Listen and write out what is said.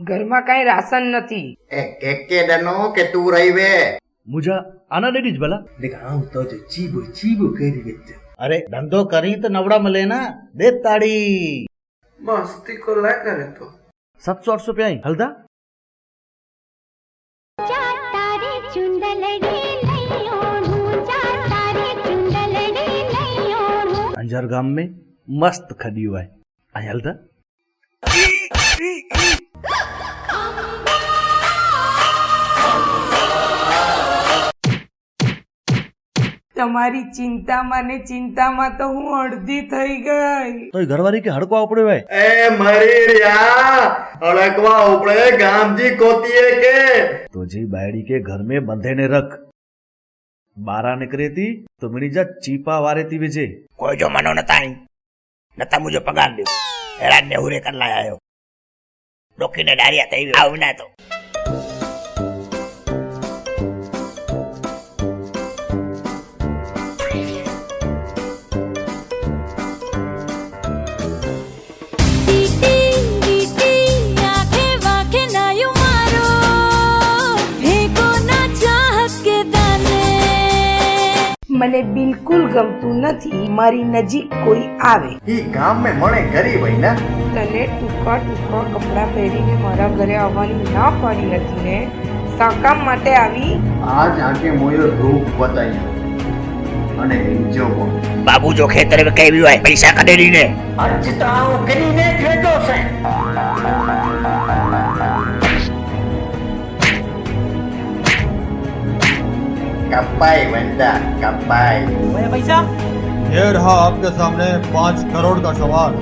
ઘરમાં કઈ રાશન નથી. એકે ડનો કે તું રહી વે मुझा आना डेडीज भला दिखाऊं तो जो चीबो चीबो करी वेच अरे धंधो करी तो नवड़ा मिले ना दे ताड़ी मस्ती को ला करे तो 700-800 रुपया ही हल्दा अंजार गाम में मस्त खड़ी हुआ है आई हल्दा તમારી ચિંતામાં ને ચિંતામાં તો હું અડધી થઈ ગઈ. तो घरवाली के हड़को आपड़े भाई ए मरी रिया अड़कवा उपड़े गामजी कोती है के तो जी बायड़ी के घर में बंधे ने रख बारा निकरे थी तो मिनी जा चीपा वारे थी विजय कोई जो मनो नता मुझे पगार दो हेरान ने हुरे कर लाया हो डोकी ने डारिया तई आव ना तो મને બિલકુલ ગમતું નથી મારી નજીક કોઈ આવે. ઈ ગામ में मणे गरीब है ना તને ટૂંકા ટૂંકા કપડાં પહેરીને મારા ઘરે આવવાની ના પાડી હતી ને સાકામ માટે આવી. आज आके मोयो रूप बताई અને જો बाबू जो खेतर में कई भी હોય પૈસા કઢેલી ને અચતાઓ કરીને ખેતો છે कपाई बंदा कपाई ये रहा आपके सामने 5 करोड़ का सवाल।